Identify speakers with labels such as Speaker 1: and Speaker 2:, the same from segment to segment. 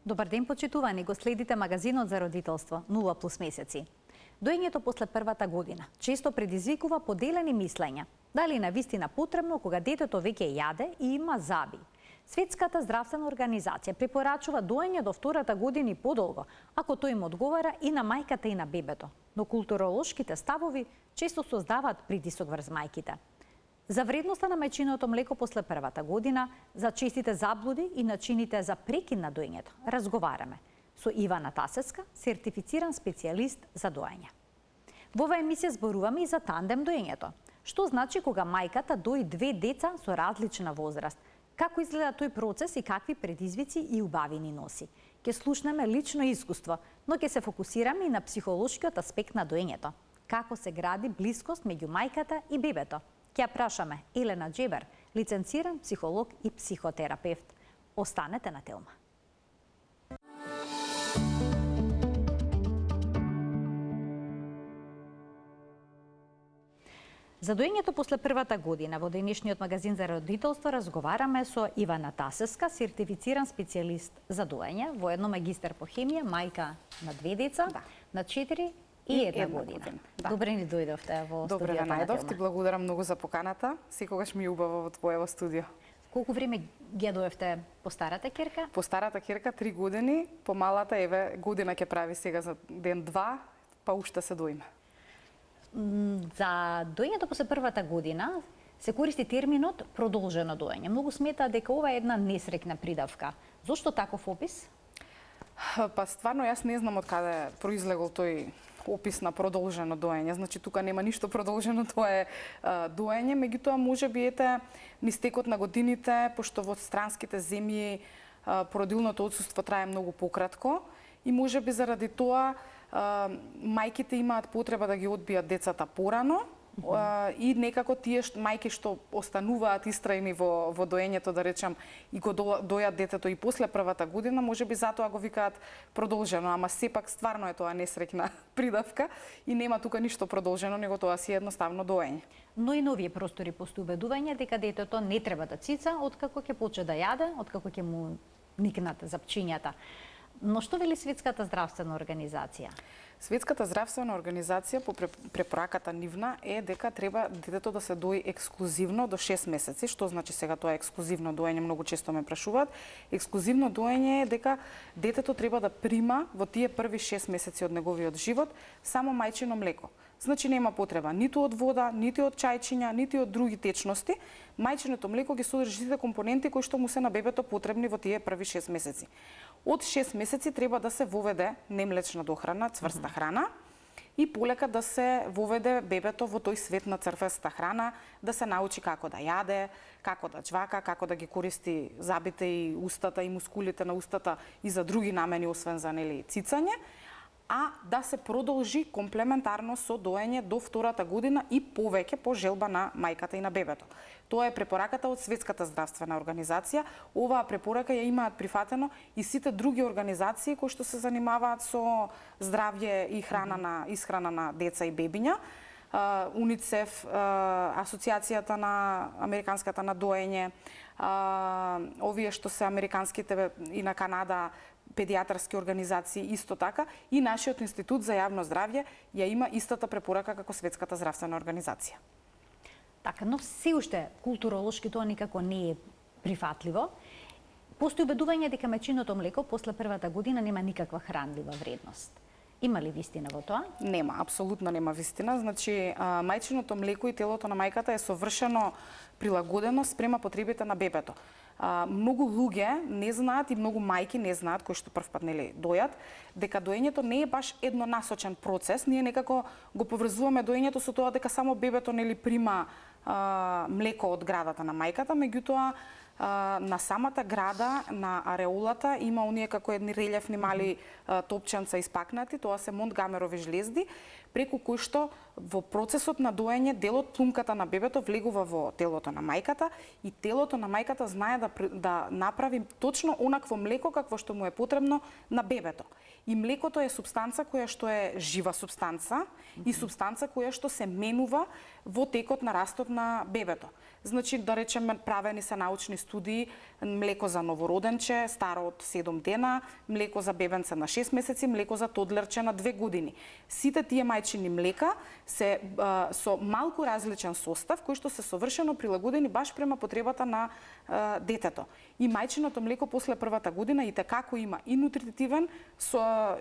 Speaker 1: Добар ден, почитувани, го следите магазинот за родителство 0+ месеци. Доењето после првата година често предизвикува поделени мислења. Дали на вистина потребно кога детето веќе јаде и има заби? Светската здравствена организација препорачува доење до втората година и подолго, ако тој им одговара и на мајката и на бебето. Но културолошките ставови често создаваат притисок врз мајките. За вредноста на мајчиното млеко после првата година, за честите заблуди и начините за прекин на доењето разговараме со Ивана Тасеска, сертифициран специјалист за доење. Во оваа емисија зборуваме и за тандем доењето. Што значи кога мајката дои две деца со различна возраст? Како изгледа тој процес и какви предизвици и убавини носи? Ќе слушнеме лично искуство, но ќе се фокусираме и на психолошкиот аспект на доењето. Како се гради блискост меѓу мајката и бебето? Ќе ја прашаме Елена Джебер, лиценциран психолог и психотерапевт. Останете на Телма. За доењето после првата година во денешниот магазин за родителство разговараме со Ивана Тасеска, сертифициран специјалист за доење, воедно магистар по хемија, мајка на две деца, на 4 и една година.
Speaker 2: Да.
Speaker 1: Добре ни дојдовте во студиото.
Speaker 2: Добре најдов, ти благодарам многу за поканата. Секогаш ми е убаво во твоево студио.
Speaker 1: Колку време ги доевте по старата ќерка?
Speaker 2: По старата ќерка 3 години, по малата еве година ќе прави сега за ден 2, па уште се доиме.
Speaker 1: За доењето после првата година се користи терминот продолжено доење. Многу сметаат дека ова е една несреќна придавка. Зошто таков опис?
Speaker 2: Па стварно јас не знам од каде произлегол тој опис на продолжено доење. Значи тука нема ништо продолжено, тоа е доење, меѓутоа можеби ете низ текот на годините, пошто во странските земји породилното отсуство трае многу пократко и можеби заради тоа мајките имаат потреба да ги одбијат децата порано и некако тие мајки што остануваат истрајни во доењето, да речам, и го дојат детето и после првата година, можеби затоа го викаат продолжено, ама сепак стварно е тоа несреќна придавка и нема тука ништо продолжено, него тоа си едноставно доење.
Speaker 1: Но и нови простори постои убедување дека детето не треба да цица откако ќе почне да јаде, откако ќе му никнат запчињата. Но што вели Светската здравствена организација?
Speaker 2: Светската здравствена организација по препораката нивна е дека треба детето да се дои ексклузивно до 6 месеци. Што значи сега тоа ексклузивно доење? Многу често ме прашуваат. Ексклузивно доење е дека детето треба да прима во тие први 6 месеци од неговиот живот само мајчино млеко. Значи нема потреба ниту од вода, ниту од чајчиња, ниту од други течности. Мајчиното млеко ги содржи сите компоненти кои што му се на бебето потребни во тие први 6 месеци. Од 6 месеци треба да се воведе немлечна дохрана, цврста храна и полека да се воведе бебето во тој свет на црвеста храна, да се научи како да јаде, како да џвака, како да ги користи забите и устата и мускулите на устата и за други намени освен за цицање, а да се продолжи комплементарно со доење до втората година и повеќе по желба на мајката и на бебето. Тоа е препораката од Светската здравствена организација. Оваа препорака ја имаат прифатено и сите други организации кои што се занимаваат со здравје и исхрана на деца и бебиња. УНИЦЕФ, Асоциацијата на Американската на доење, овие што се американските и на Канада педијатарски организации исто така и нашиот институт за јавно здравје ја има истата препорака како Светската здравствена организација.
Speaker 1: Така, но се уште културолошки тоа никако не е прифатливо. Постои убедување дека мајчиното млеко после првата година нема никаква хранлива вредност. Има ли вистина во тоа?
Speaker 2: Нема, апсолутно нема вистина. Значи, мајчиното млеко и телото на мајката е совршено прилагодено спрема потребите на бебето. Многу луѓе не знаат и многу мајки не знаат, кои што првпат дојат, дека доењето не е баш еднонасочен процес. Ние некако го поврзуваме доењето со тоа дека само бебето прима млеко од градата на мајката, меѓутоа на самата града, на ареолата, има оние како едни релјефни мали топченца испакнати, тоа се Монтгомерови жлезди, преку кои што во процесот на доење делот плумката на бебето влегува во телото на мајката и телото на мајката знае да направи точно онакво млеко какво што му е потребно на бебето. И млекото е супстанца која што е жива супстанца и супстанца која што се менува во текот на растот на бебето. значи да речеме правени се научни студии, млеко за новороденче старо од 7 дена, млеко за бебенце на 6 месеци, млеко за тодлерче на 2 години. Сите тие мајчини млека се со малку различен состав кој што се совршено прилагодени баш према потребата на детето. И мајчиното млеко после првата година и како има и нутритивен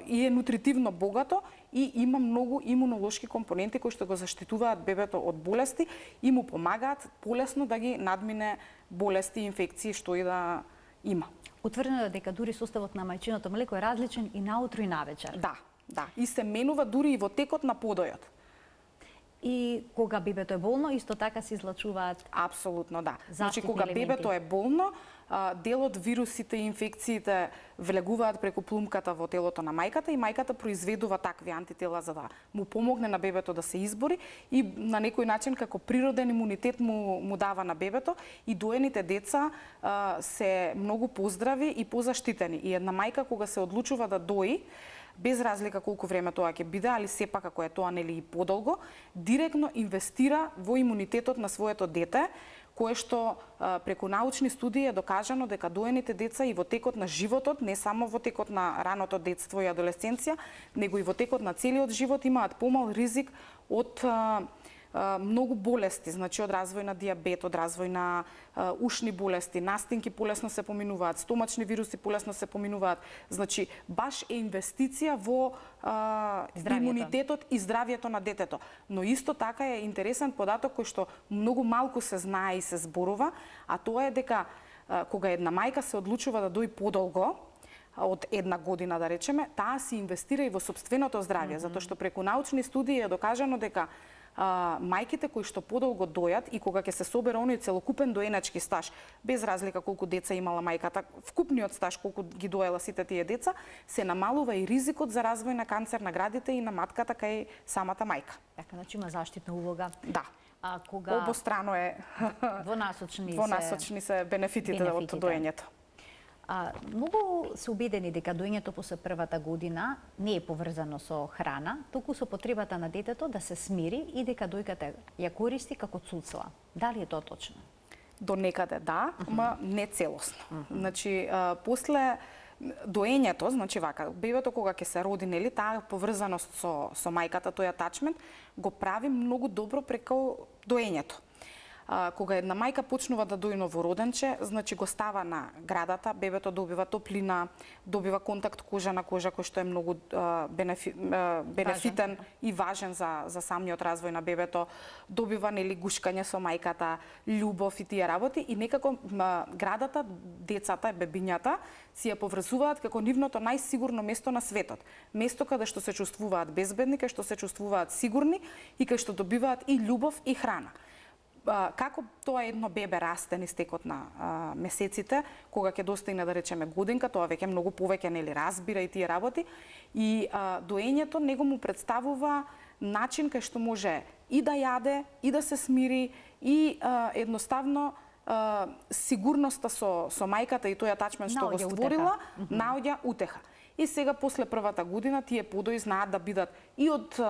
Speaker 2: и е нутритивно богато и има многу имунолошки компоненти кои што го заштитуваат бебето од болести и му помагаат полесно да ги надмине болести и инфекции што и да има.
Speaker 1: Утврдено е дека дури составот на мајчиното млеко е различен и наутро и навечер.
Speaker 2: Да. И се менува дури и во текот на подојот.
Speaker 1: И кога бебето е болно, исто така се излачуваат.
Speaker 2: Апсолутно, да. Значи,
Speaker 1: заштитни
Speaker 2: кога
Speaker 1: елементи.
Speaker 2: бебето е болно, дел од вирусите и инфекциите влегуваат преку плумката во телото на мајката и мајката произведува такви антитела за да му помогне на бебето да се избори и на некој начин како природен имунитет му дава на бебето и доените деца се многу поздрави и позаштитени. И една мајка кога се одлучува да дои, без разлика колку време тоа ќе биде, али сепак ако е тоа нели и подолго, директно инвестира во имунитетот на своето дете, кое што преку научни студии е докажано дека доените деца и во текот на животот, не само во текот на раното детство и адолесценција, него и во текот на целиот живот имаат помал ризик од многу болести, значи од развој на дијабет, од развој на ушни болести, настинки полесно се поминуваат, стомачни вируси полесно се поминуваат. Значи баш е инвестиција во имунитетот и здравјето на детето. Но исто така е интересен податок кој што многу малку се знае и се зборува, а тоа е дека кога една мајка се одлучува да дои подолго, од 1 година да речеме, таа се инвестира и во сопственото здравје, затоа што преку научни студии е докажано дека мајките кои што подолго дојат и кога ќе се собере оној целокупен доеначки стаж, без разлика колку деца имала мајката, вкупниот стаж колку ги доела сите тие деца, се намалува и ризикот за развој на канцер на градите и на матката кај самата мајка.
Speaker 1: Така, значи има заштитна улога.
Speaker 2: Да.
Speaker 1: А кога
Speaker 2: обострано е вонасочни се бенефитите од доењето.
Speaker 1: Многу се убедени дека доењето после првата година не е поврзано со храна, туку со потребата на детето да се смири и дека дојката ја користи како цуцла. Дали е тоа точно?
Speaker 2: До некаде да, ама не целосно. Значи, после доењето, значи вака, бебето кога ќе се роди, нели, таа поврзаност со мајката, тој атачмент, го прави многу добро преку доењето. Кога една мајка почнува да дои новороденче, значи го става на градата, бебето добива топлина, добива контакт кожа на кожа, кој што е многу бенефитен и важен за самиот развој на бебето, добива нели гушкање со мајката, љубов и тие работи и некако градата, децата, бебињата си ја поврзуваат како нивното најсигурно место на светот. Место каде што се чувствуваат безбедни, кај што се чувствуваат сигурни и кај што добиваат и љубов и храна. Како тоа едно бебе расте низ текот на месеците, кога ќе достигне да речеме годинка, тоа веќе многу повеќе нели разбира и тие работи и доењето него му представува начин кај што може и да јаде, и да се смири и едноставно сигурноста со мајката и тој атачмент што го створила, наоѓа утеха. И сега после првата година тие подои знаат да бидат и од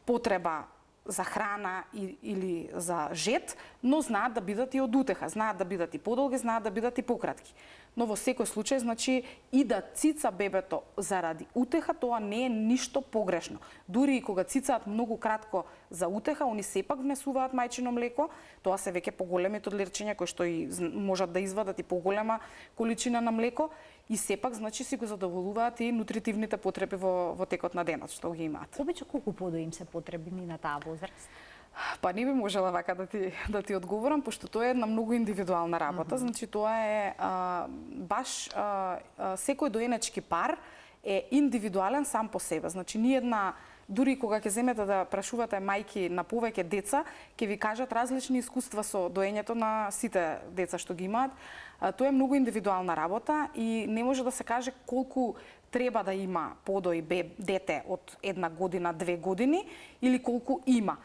Speaker 2: потреба за храна или за жет, но знаат да бидат и од утеха, знаат да бидат и подолги, знаат да бидат и пократки. Но во секој случај, значи, и да цица бебето заради утеха, тоа не е ништо погрешно. Дури и кога цицаат многу кратко за утеха, они сепак внесуваат мајчино млеко, тоа се веќе поголеми тодлерчиња кои што и можат да извадат и поголема количина на млеко и сепак, значи, си го задоволуваат и нутритивните потреби во текот на денот што ги имаат.
Speaker 1: Обично колку подои им се потребни на таа возраст?
Speaker 2: Па не би можела вака да ти одговорам, пошто тоа е една многу индивидуална работа. Значи тоа е баш секој доенечки пар е индивидуален сам по себе. Значи ниедна дури кога ќе земете да прашувате мајки на повеќе деца, ќе ви кажат различни искуства со доењето на сите деца што ги имаат. Тоа е многу индивидуална работа и не може да се каже колку треба да има подој дете од 1 година, 2 години или колку има.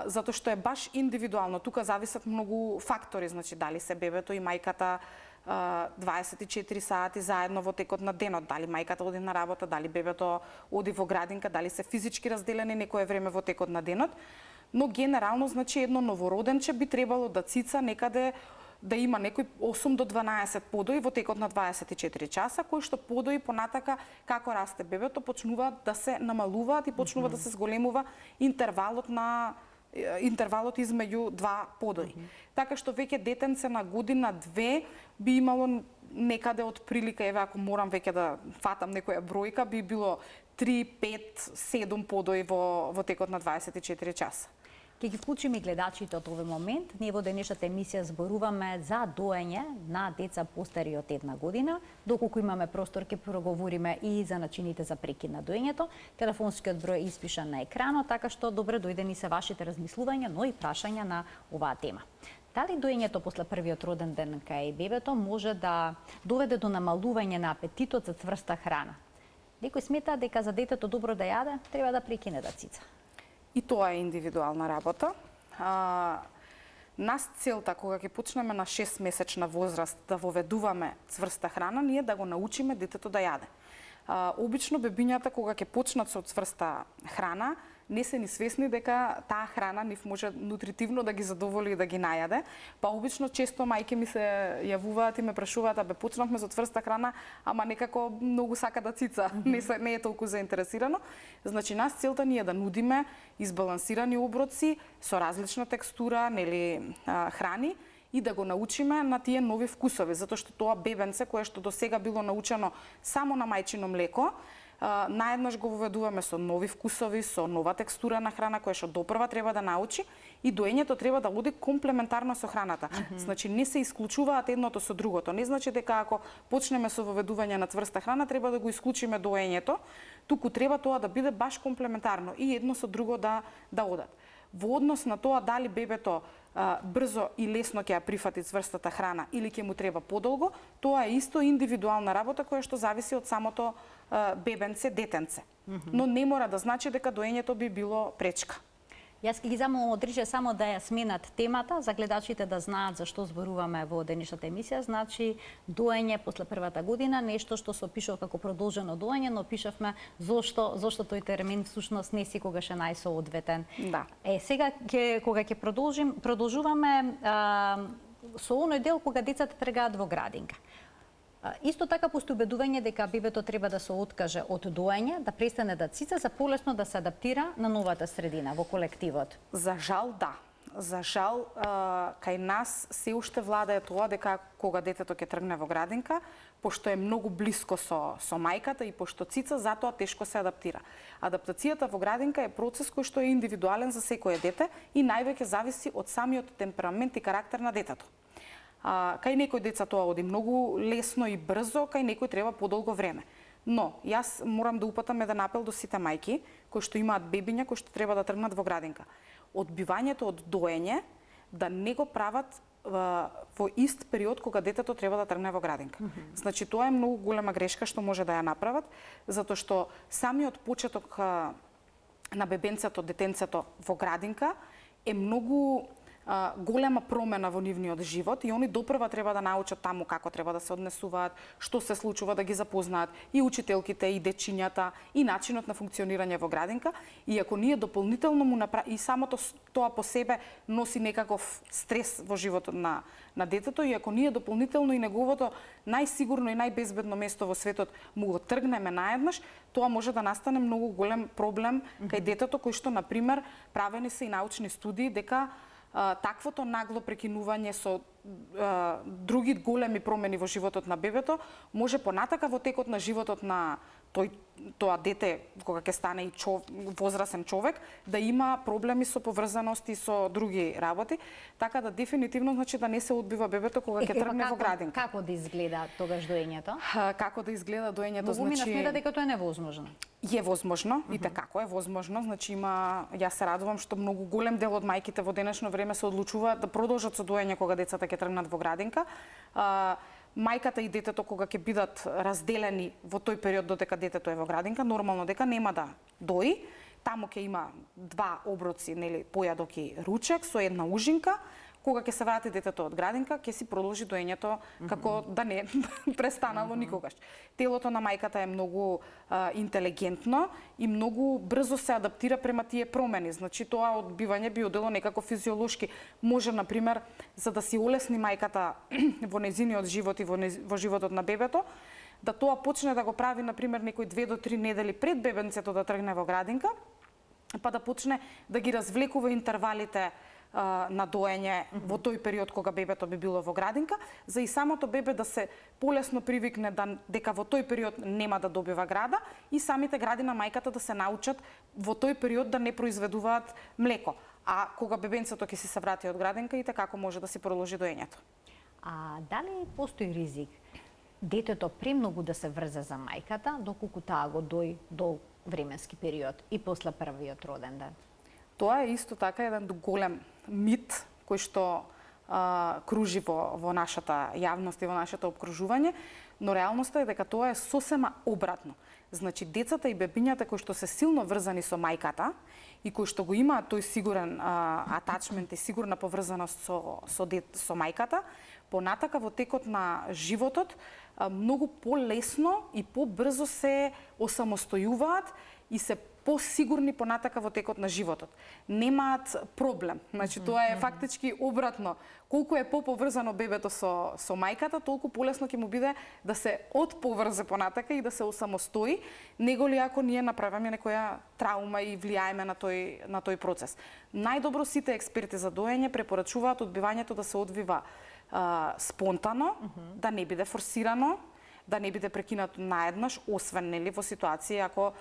Speaker 2: Затоа што е баш индивидуално. Тука зависат многу фактори, значи дали се бебето и мајката 24 сати заедно во текот на денот, дали мајката оди на работа, дали бебето оди во градинка, дали се физички разделени некое време во текот на денот. но генерално значи едно новороденче би требало да цица некаде да има некој 8 до 12 подои во текот на 24 часа, кои што подои понатака како расте бебето почнуваат да се намалуваат и почнува да се зголемува интервалот измеѓу два подои. Така што веќе детенце на година 2 би имало некаде од прилика, еве ако морам веќе да фатам некоја бројка, би било 3, 5, 7 подои во текот на 24 часа.
Speaker 1: Ќе ги вклучиме гледачите од овој момент. Ние во денешната емисија зборуваме за доење на деца постари од 1 година. Доколку имаме простор, ќе проговориме и за начините за прекид на доењето. Телефонскиот број е испишан на екранот, така што добре дојдени се вашите размислувања, но и прашања на оваа тема. Дали доењето после првиот роден ден кај бебето може да доведе до намалување на апетитот за цврста храна? Некој смета дека за детето добро да јаде, треба да прекине да цица.
Speaker 2: И тоа е индивидуална работа. Нас целта, кога ќе почнеме на 6-месечна возраст да воведуваме цврста храна, ние да го научиме детето да јаде. Обично бебињата, кога ќе почнат со цврста храна, не се ни свесни дека таа храна нив може нутритивно да ги задоволи и да ги најаде. Па обично често мајки ми се јавуваат и ме прашуваат: "Абе, почнавме со цврста храна, ама некако многу сака да цица, не е толку заинтересирано." Значи нас целта ни е да нудиме избалансирани оброци со различна текстура, нели, храни, и да го научиме на тие нови вкусови, затоа што тоа бебенце кое што досега било научено само на мајчино млеко, наеднаш го воведуваме со нови вкусови, со нова текстура на храна која што допрва треба да научи, и доењето треба да оди комплементарно со храната. Значи не се исклучуваат едното со другото. Не значи дека ако почнеме со воведување на цврста храна треба да го исклучиме доењето, туку треба тоа да биде баш комплементарно и едно со друго да одат. Во однос на тоа дали бебето брзо и лесно ќе ја прифати цврстата храна или ќе му треба подолго, тоа е исто индивидуална работа која што зависи од самото бебенце, детенце. Но не мора да значи дека доењето би било пречка.
Speaker 1: Јас ќе ги замолам од Риже само да ја сменат темата, за гледачите да знаат за што зборуваме во денешната емисија. Значи, доење после првата година, нешто што се опишува како продолжено доење, но пишавме зошто тој термин всушност не секогаш е најсоодветен.
Speaker 2: Да.
Speaker 1: Сега кога ќе продолжуваме со оној дел кога децата тргаат во градинка. Исто така постои убедување дека бебето треба да се откаже од доење, да престане да цица за полесно да се адаптира на новата средина во колективот.
Speaker 2: За жал, да. За жал, кај нас се уште владае тоа дека кога детето ќе тргне во градинка, пошто е многу блиско со мајката и пошто цица, затоа тешко се адаптира. Адаптацијата во градинка е процес кој што е индивидуален за секое дете и највеќе зависи од самиот темперамент и карактер на детето. Кај некој деца тоа оди многу лесно и брзо, кај некој треба подолго време. Но, јас морам да упатам еден апел до сите мајки, кои што имаат бебиња, кои што треба да тргнат во градинка. Одбивањето од доење да не го прават во ист период кога детето треба да тргне во градинка. Значи, тоа е многу голема грешка што може да ја направат, затоа што самиот почеток на бебенцето, детенцето во градинка е многу голема промена во нивниот живот и они допрва треба да научат таму како треба да се однесуваат, што се случува, да ги запознаат и учителките, и дечињата, и начинот на функционирање во градинка. И ако ние дополнително му и самото тоа по себе носи некаков стрес во животот на детето, и ако ние дополнително и неговото најсигурно и најбезбедно место во светот му го тргнеме наеднаш, тоа може да настане многу голем проблем кај детето, кој што, например, правени се и научни студии дека таквото нагло прекинување со други големи промени во животот на бебето може понатака во текот на животот на тоа дете, кога ќе стане и возрасен човек, да има проблеми со поврзаност и со други работи, така да дефинитивно значи да не се одбива бебето кога ќе тргне во градинка.
Speaker 1: Како да изгледа тогаш доењето?
Speaker 2: Како да изгледа доењето,
Speaker 1: значи многу ми смета дека тоа е невозможно.
Speaker 2: Е возможно, и како е возможно, значи јас се радувам што многу голем дел од мајките во денешно време се одлучуваат да продолжат со доење кога децата ќе тргнат во градинка. Мајката и детето кога ќе бидат разделени во тој период додека детето е во градинка, нормално дека нема да дои. Таму ќе има два оброци, нели, појадок и ручек со една ужинка, кога ќе се врати детето од градинка, ќе си продолжи доењето како да не престанало никогаш. Телото на мајката е многу интелигентно и многу брзо се адаптира према тие промени. Значи тоа одбивање би одело некако физиолошки. Може, например, за да си олесни мајката во нејзиниот живот и во животот на бебето, да тоа почне да го прави, например, некои 2 до 3 недели пред бебенцето да тргне во градинка, па да почне да ги развлекува интервалите на доење во тој период кога бебето би било во градинка, за и самото бебе да се полесно привикне дека во тој период нема да добива града и самите гради на мајката да се научат во тој период да не произведуваат млеко. А кога бебенцето ќе си се врати од градинка, и како може да си продолжи доењето.
Speaker 1: А дали постои ризик детето премногу да се врзе за мајката, доколку таа го дои до временски период и после првиот роден ден?
Speaker 2: Тоа е исто така еден голем мит кој што кружи во нашата јавност и во нашето обкружување, но реалноста е дека тоа е сосема обратно. Значи, децата и бебињата кои што се силно врзани со мајката и кои што го имаат тој сигурен атачмент и сигурна поврзаност со мајката, понатака во текот на животот многу полесно и побрзо се осамостојуваат и се посигурни понатака во текот на животот. Немаат проблем. Значи, тоа е фактички обратно. Колку е поповрзано бебето со мајката, толку полесно ќе му биде да се отповрзе понатака и да се осамостои, неголи ако ние направиме некоја траума и влијаеме на тој процес. Најдобро сите експерти за доење препорачуваат одбивањето да се одвива спонтано, да не биде форсирано, да не биде прекинато наеднаш, освен нели во ситуација ако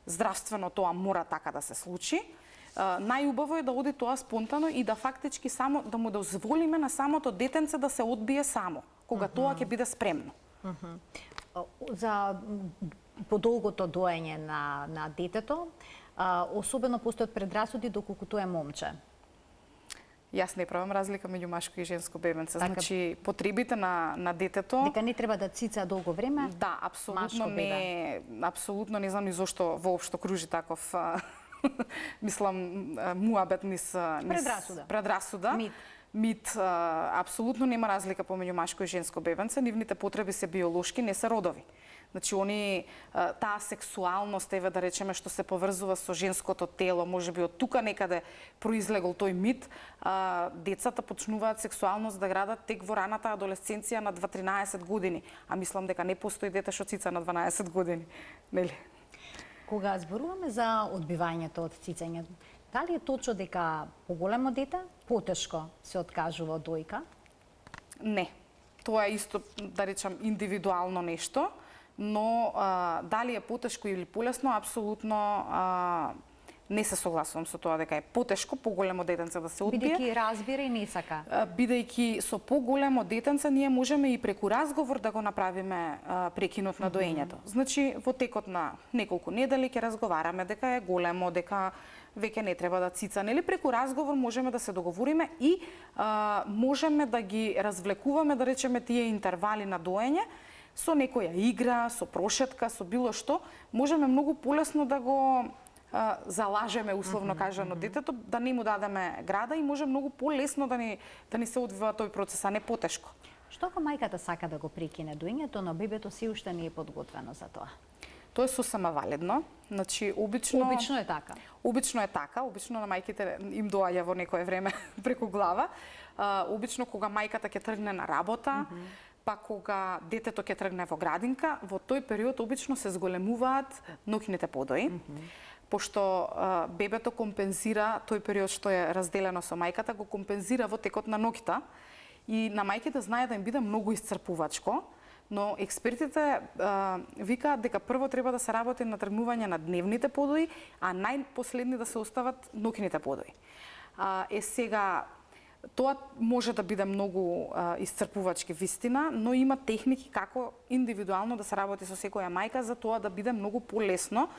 Speaker 2: здравствено тоа мора така да се случи. Најубаво е да оди тоа спонтано и да фактички само да му дозволиме на самото детенце да се одбие само, кога тоа ќе биде спремно.
Speaker 1: За подолгото доење на детето, особено постојат предрасуди доколку тоа е момче.
Speaker 2: Јас не правам разлика меѓу машко и женско бебенце. Значи, потребите на детето...
Speaker 1: Дека не треба да цица долго време?
Speaker 2: Да, апсолутно не знам ни зошто воопшто кружи таков, мислам, муабет низ предрасуда. Мит, апсолутно нема разлика помеѓу машко и женско бебенце. Нивните потреби се биолошки, не се родови. Значи, таа сексуалност, еве да речеме, што се поврзува со женското тело, можеби од тука некаде произлегол тој мит, децата почнуваат сексуалност да градат тек во раната адолесценција на 2-13 години, а мислам дека не постои дете што цица на 12 години, нели?
Speaker 1: Кога зборуваме за одбивањето од цицање, дали е точно дека поголемо дете потешко се откажува од дојка?
Speaker 2: Не. Тоа е исто, да речам, индивидуално нешто, но дали е потешко или полесно, апсолутно не се согласувам со тоа дека е потешко поголемо детенце да се одбие.
Speaker 1: Бидејќи разбира и не сака.
Speaker 2: Бидејќи со поголемо детенце ние можеме и преку разговор да го направиме прекинот на доењето. Значи, во текот на неколку недели ќе разговараме дека е големо, дека веќе не треба да цица, нели? Преку разговор можеме да се договориме и можеме да ги развлекуваме, да речеме, тие интервали на доење со некоја игра, со прошетка, со било што, можеме многу полесно да го залажеме, условно кажано, детето, да не му дадеме града и може многу полесно да ни се одвива тој процес, а не потешко.
Speaker 1: Што ако мајката сака да го прекине доењето, но бебето се уште не е подготвено за тоа?
Speaker 2: Тоа е сосема валидно. Значи, обично
Speaker 1: е така.
Speaker 2: Обично е така, обично на мајките им доаѓа во некое време преку глава. Обично кога мајката ќе тргне на работа, па кога детето ќе тргне во градинка, во тој период обично се зголемуваат ноќните подои. Пошто бебето компензира тој период што е разделено со мајката, го компензира во текот на ноќта и на мајките знае да им биде многу исцрпувачко, но експертите викаат дека прво треба да се работи на тргнување на дневните подои, а најпоследни да се остават ноќните подои. Сега, тоа може да биде многу исцрпувачки вистина, но има техники како индивидуално да се работи со секоја мајка за тоа да биде многу полесно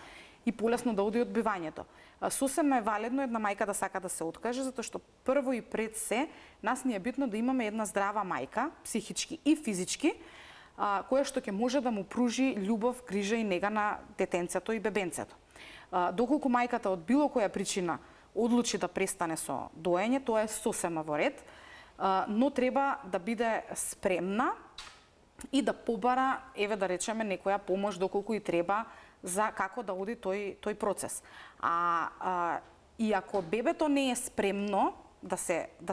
Speaker 2: и полесно да оди одбивањето. Сосем е валидно една мајка да сака да се откаже, затоа што прво и пред се, нас ни е битно да имаме една здрава мајка, психички и физички, која што ќе може да му пружи љубов, грижа и нега на детенцето и бебенцето. Доколку мајката од било која причина одлучи да престане со доење, тоа е сосема во ред. но треба да биде спремна и да побара, еве да речеме, некоја помош доколку и треба за како да оди тој процес. И ако бебето не е спремно да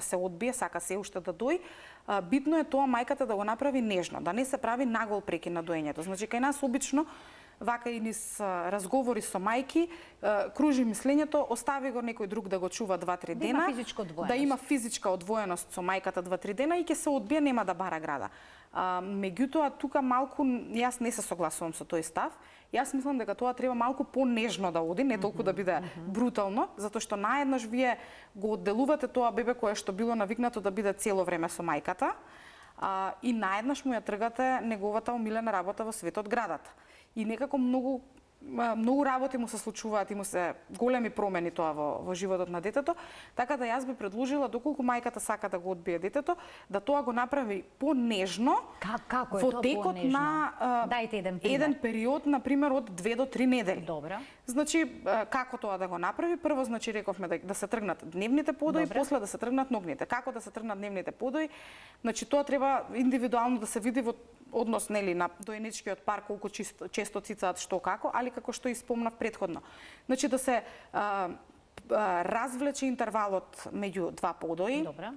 Speaker 2: се одбие, сака се уште да дои, битно е тоа мајката да го направи нежно, да не се прави нагол прекин на доењето. Значи кај нас обично вака и низ разговори со мајки, кружи мислењето, остави го некој друг да го чува 2-3 дена, да има физичка одвоеност со мајката 2-3 дена и ќе се одбие, нема да бара града. Меѓутоа, тука малку, јас не се согласувам со тој став. Јас мислам дека тоа треба малку понежно да оди, не толку да биде брутално, затоа што наеднаш вие го одделувате тоа бебе кое што било навикнато да биде цело време со мајката, и наеднаш му ја тргате неговата омилена работа во светот градата. И некако многу работи му се случуваат и му се големи промени тоа во животот на детето, така да јас би предложила доколку мајката сака да го одбие детето, да тоа го направи понежно.
Speaker 1: Како е
Speaker 2: во
Speaker 1: тоа
Speaker 2: текот
Speaker 1: понежно?
Speaker 2: на
Speaker 1: Дајте еден
Speaker 2: период, на пример од 2 до 3 недели.
Speaker 1: Добра.
Speaker 2: Значи како тоа да го направи? Прво, значи рековме да се тргнат дневните подои, после да се тргнат ногните. Како да се тргнат дневните подои? Значи тоа треба индивидуално да се види во однос, нели, на доенечкиот пар, колку често цицаат што како, али како што и спомнав претходно. Значи да се развлече интервалот меѓу два подои.
Speaker 1: Добра.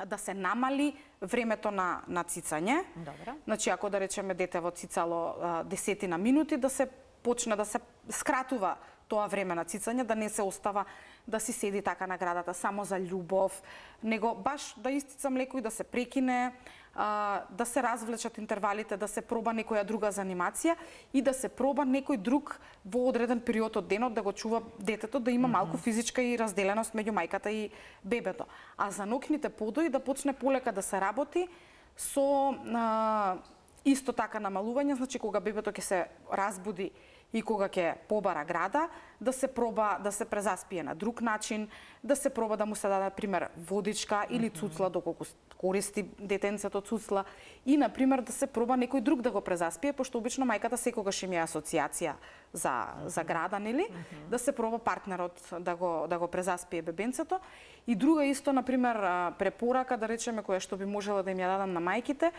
Speaker 2: Да се намали времето на цицање.
Speaker 1: Добра.
Speaker 2: Значи ако да речеме детево цицало 10 минути, да се почне да се скратува тоа време на цицање, да не се остава да си седи така на градата само за љубов, него баш да истица млеко и да се прекине, да се развлечат интервалите, да се проба некоја друга занимација и да се проба некој друг во одреден период од денот да го чува детето, да има малку физичка и разделеност меѓу мајката и бебето. А за нокните подои да почне полека да се работи со исто така намалување, значи кога бебето ќе се разбуди и кога ќе побара града, да се проба да се презаспие на друг начин, да се проба да му се даде пример водичка или цуцла доколку користи детенцето цуцла и на пример да се проба некој друг да го презаспие, пошто обично мајката секогаш има асоциација за града, нели? Да се проба партнерот да го презаспие бебенцето. И друга исто на пример препорака, да речеме, која што би можела да им ја дадам на мајките,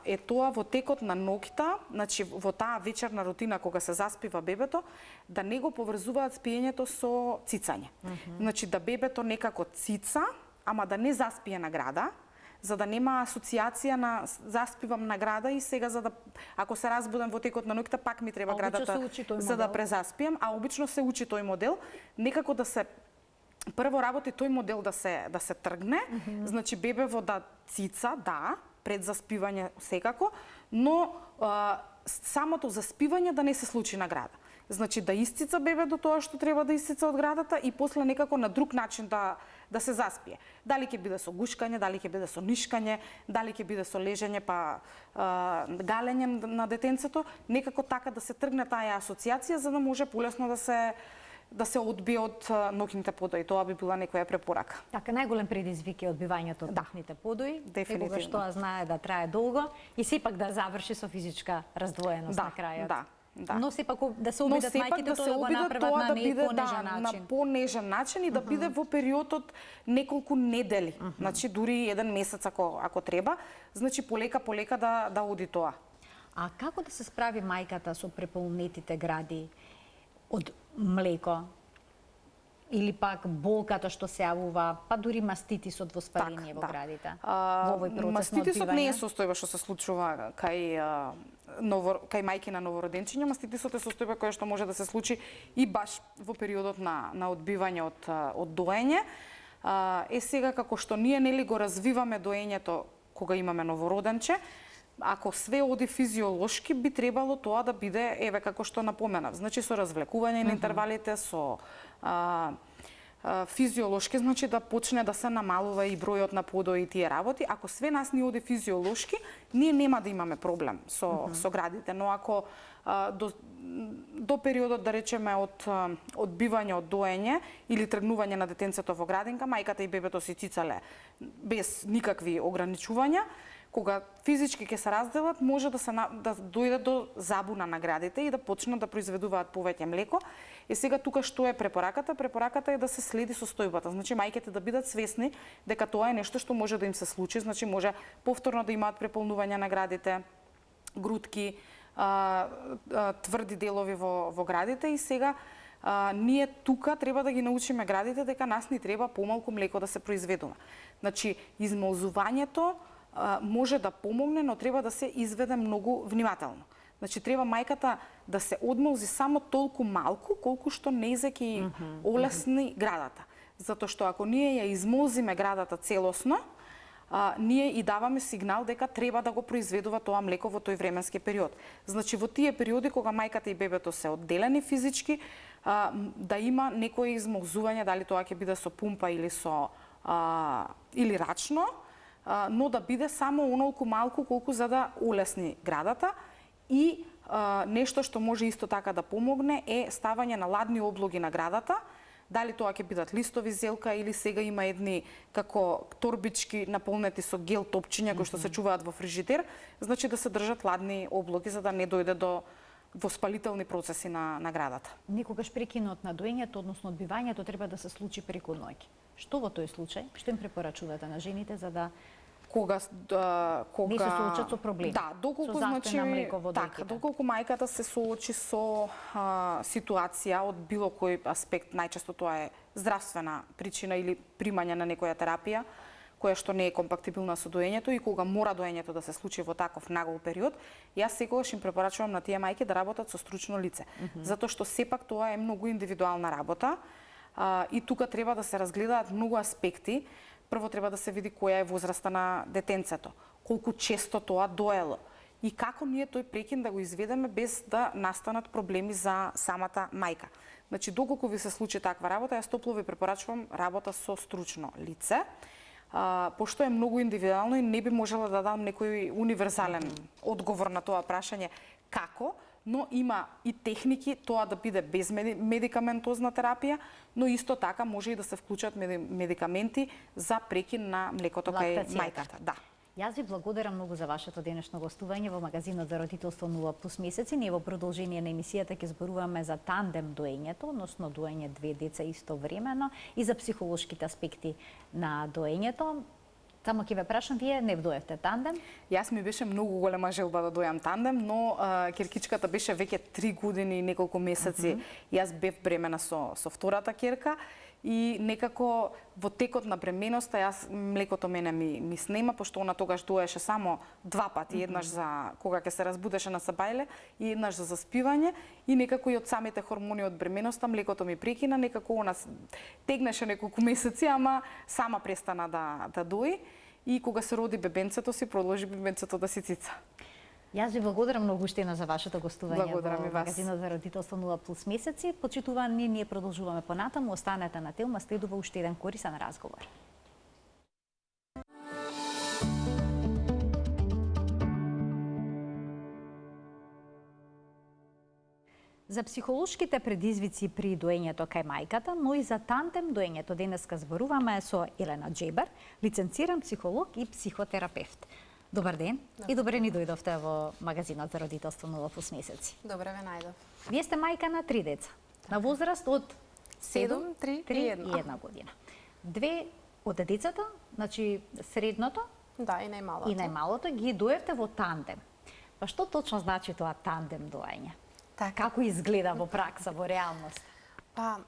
Speaker 2: е тоа во текот на ноќта, значи во таа вечерна рутина кога се заспива бебето, да не го поврзуваат спиењето со цицање. Значи да бебето некако цица, ама да не заспие на града, за да нема асоциација на заспивам на града и сега за да ако се разбудам во текот на ноќта пак ми треба градата за да презаспием, а обично се учи тој модел, некако да се прво работи тој модел да се тргне, значи бебево да цица, да, пред заспивање секако, но самото заспивање да не се случи на града. Значи да исцица бебе до тоа што треба да исцица од градата и после некако на друг начин да се заспие. Дали ќе биде со гушкање, дали ќе биде со нишкање, дали ќе биде со лежење па галење на детенцето, некако така да се тргне таа асоциација за да може полесно да се одбие од ноќните подои. Тоа би била некоја препорака.
Speaker 1: Така, најголем предизвик е одбивањето од ноќните подои.
Speaker 2: Дефинитивно.
Speaker 1: Некогаш тоа знае да трае долго и сепак да заврши со физичка раздвоеност на крајот.
Speaker 2: Да.
Speaker 1: Но сепак да се обидат мајките тоа да го направат на понежен начин.
Speaker 2: На понежен начин и да биде во период од неколку недели. Значи дури еден месец ако треба, значи полека да оди тоа.
Speaker 1: А како да се справи мајката со преполнетите гради од млеко? Или пак болката што се јавува, па дури маститисот во спаление во градите? Во овој процес
Speaker 2: маститисот не е состојба што се случува кај мајки на новороденчиња. Маститисот е состојба која што може да се случи и баш во периодот на одбивање од доење. Сега како што ние нели го развиваме доењето кога имаме новороденче, ако све оди физиолошки, би требало тоа да биде, еве како што напоменав, значи со развлекување на интервалите, со физиолошки, значи да почне да се намалува и бројот на подои и тие работи. Ако све нас ни оди физиолошки, ние нема да имаме проблем со градите, но ако до периодот, да речеме, од одбивање од доење или тргнување на детенцето во градинка, мајката и бебето си цицале без никакви ограничувања, кога физички ќе се разделат, може да дојде до забуна на градите и да почнат да произведуваат повеќе млеко. И сега тука што е препораката? Препораката е да се следи состојбата. Значи мајките да бидат свесни дека тоа е нешто што може да им се случи, значи може повторно да имаат преполнување на градите, грудки, тврди делови во градите и сега ние тука треба да ги научиме градите дека нас ни треба помалку млеко да се произведува. Значи измолзувањето може да помогне, но треба да се изведе многу внимателно. Значи треба мајката да се одмолзи само толку малку колку што нејзе ќе олесни градата. Затоа што ако ние ја измолзиме градата целосно, ние и даваме сигнал дека треба да го произведува тоа млеко во тој временски период. Значи во тие периоди кога мајката и бебето се одделени физички, да има некое измолзување, дали тоа ќе биде со пумпа или или рачно, но да биде само онолку малку колку за да улесни градата. И нешто што може исто така да помогне е ставање на ладни облоги на градата. Дали тоа ќе бидат листови зелка или сега има едни како торбички наполнети со гел топчиња кои што се чуваат во фрижидер, значи да се држат ладни облоги за да не дојде до воспалителни процеси на градата.
Speaker 1: Никогаш прекинот на доењето, односно одбивањето, треба да се случи преку ноќ. Што во тој случај? Што им препорачувате на жените за да
Speaker 2: кога
Speaker 1: не се соочат со проблеми?
Speaker 2: Да, доколку значи така, доколку мајката се соочи со ситуација од било кој аспект, најчесто тоа е здравствена причина или примање на некоја терапија која што не е компатибилна со доењето и кога мора доењето да се случи во таков нагол период, јас секогаш им препорачувам на тие мајки да работат со стручно лице, затоа што сепак тоа е многу индивидуална работа и тука треба да се разгледаат многу аспекти. Прво треба да се види која е возраста на детенцето, колку често тоа доело и како ние тој прекин да го изведеме без да настанат проблеми за самата мајка. Значи, доколку ви се случи таква работа, јас топло ви препорачувам работа со стручно лице, пошто е многу индивидуално и не би можела да дам некој универзален одговор на тоа прашање како, но има и техники тоа да биде без медикаментозна терапија, но исто така може и да се вклучат медикаменти за прекин на млекото кај мајката. Да.
Speaker 1: Јас ви благодарам многу за вашето денешно гостување во магазинот за родителство 0+ месеци. Ние во продолжение на емисијата ќе зборуваме за тандем доењето, односно доење две деца истовремено и за психолошките аспекти на доењето. Само ќе ве прашам, вие не доевте тандем?
Speaker 2: Јас ми беше многу голема желба да дојам тандем, но керкичката беше веќе 3 години и неколку месеци. Јас бев бремена со втората керка и некако во текот на бременоста јас млекото мене ми снема, пошто она тогаш доеше само 2 пати, еднаш за кога ќе се разбудеше на сабајле и еднаш за заспивање и некако и од самите хормони од бременоста млекото ми прекина, некако она тегнеше неколку месеци, ама сама престана да дои и кога се роди бебенцето си продолжи бебенцето да си цица.
Speaker 1: Јас ви благодарам многу уште за вашето гостување
Speaker 2: во
Speaker 1: магазинот за родителство 0+ месеци. Почитувани, ние продолжуваме понатаму, останете на Телма, следува уште еден корисен разговор. За психолошките предизвици при доењето кај мајката, но и за тандем доењето денеска зборуваме со Елена Джебар, лиценциран психолог и психотерапевт. Добар ден и добре ни дојдовте во магазинот за родителство 0+ месеци.
Speaker 3: Добре ве најдов.
Speaker 1: Вие сте мајка на 3 деца, на возраст од
Speaker 3: 7, 3 и
Speaker 1: 1 година. 2 од децата, значи средното,
Speaker 3: да, и најмалото.
Speaker 1: И најмалото ги доевте во тандем. Па што точно значи тоа тандем доење?
Speaker 3: Така.
Speaker 1: Како изгледа во пракса, во реалност?
Speaker 3: Па,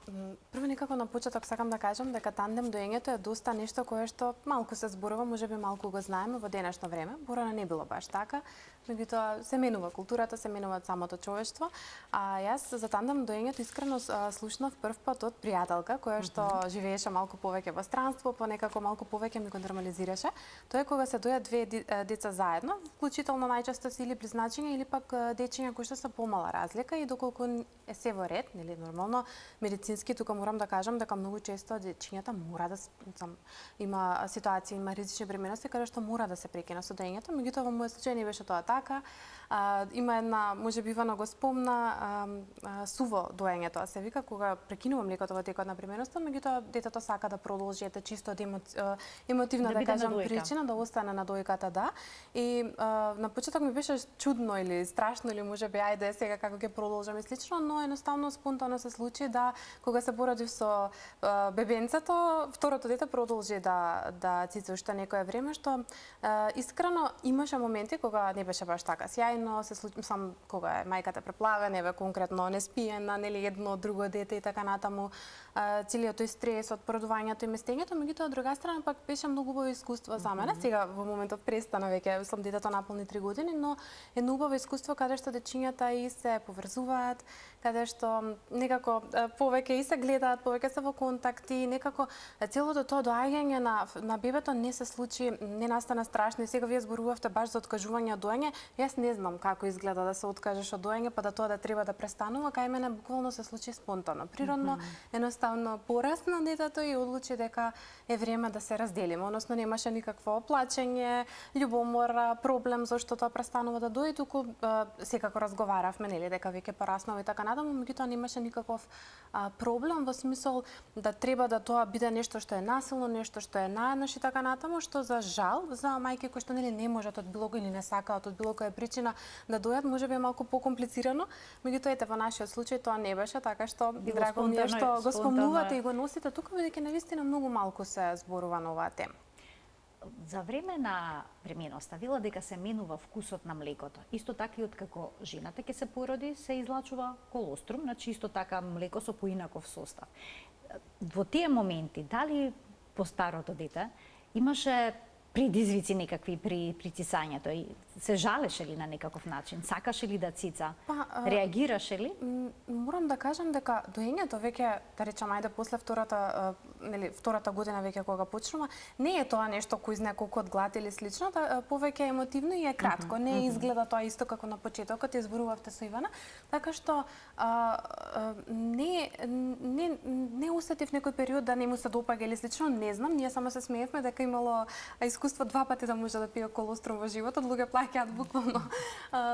Speaker 3: прво некако на почеток сакам да кажам дека тандем доењето е доста нешто кое што малку се зборува, можеби малку го знаеме во денешно време. Порано не било баш така, меѓутоа се менува културата, се менува самото човештво. А јас за тандем доењето искрено слушнав прв пат од пријателка која што живееше малку повеќе во странство, па некако малку повеќе ми го нормализираше. Тоа е кога се дојат две деца заедно, вклучително најчесто се или близначиња или пак дечиња кои што се помала разлика и доколку е се во ред, нели нормално медицински, тука морам да кажам дека многу често дечињата мора да има ситуации, има ризични бременности каде што мора да се прекина со доењето, меѓутоа во мојот случај не беше тоа така. така. Има една, можеби Ивана го спомна, суво доење, тоа се вика, кога прекинува млекото во текот на преминоста, меѓутоа детето сака да продолжи, ете чисто од емотивна, да кажам, причина, да остане на дојката, да. И на почеток ми беше чудно или страшно, или можеби ајде сега како ќе продолжам и слично, но едноставно спонтано се случи да кога се порадив со бебенцето, второто дете продолжи да цица уште некое време, што искрено имаше моменти кога не беше баш така сјајно, се случи сам кога е мајката преплавена, еве конкретно неспиена, нели едно друго дете и така натаму, целиот тој стрес од породувањето и местењето, меѓутоа од друга страна пак беше многу убаво искуство за мене. Сега во моментов престана веќе, мислам детето наполни 3 години, но едно убаво искуство каде што дечињата и се поврзуваат, каде што некако повеќе и се гледаат, повеќе се во контакти, некако целото тоа доаѓање на бебето не се случи, не настана страшно. И сега вие зборувавте баш за откажување од доење. Јас не знам како изгледа да се откажеш од доење, па да тоа да треба да престанува, кај мене буквално се случи спонтано. Природно, едноставно порасна детето и одлучи дека е време да се разделиме, односно немаше никакво плачење, љубомора, проблем зашто тоа престанува да дои, туку секако разговаравме, нели, дека веќе пораснува и така натаму, меѓутоа немаше никаков проблем во смисол да треба да тоа биде нешто што е насилно, нешто што е наеднаш и така натаму, што за жал за мајки кои што нели не можат од било кој или не сакаат од било која причина да дојат, можеби е малку покомплицирано, меѓутоа ете во нашиот случај тоа не беше, така што драго ми е што го спомнувате и го носите тука, бидејќи навистина многу малку се зборува на оваа тема.
Speaker 1: За време на преминоста вела дека се менува вкусот на млекото. Исто така и откако жената ќе се породи, се излачува колострум, значи исто така млеко со поинаков состав. Во тие моменти, дали по старото дете имаше предизвици некакви при цицањето и се жалеше ли на некаков начин? Сакаше ли да цица? Реагираше ли?
Speaker 3: Морам да кажам дека доењето веќе, да речам, ајде после втората година веќе кога почнува, не е тоа нешто кој знае колку од глад или слично, повеќе емотивно и е кратко. Не изгледа тоа исто како на почетокот, ја зборувавте со Ивана, така што не усетив некој период да не му се допаѓа или слично, не знам, ние само се смеевме дека имало искуство 2 пати да може да пие колострум во животот, луѓе плаќаат буквално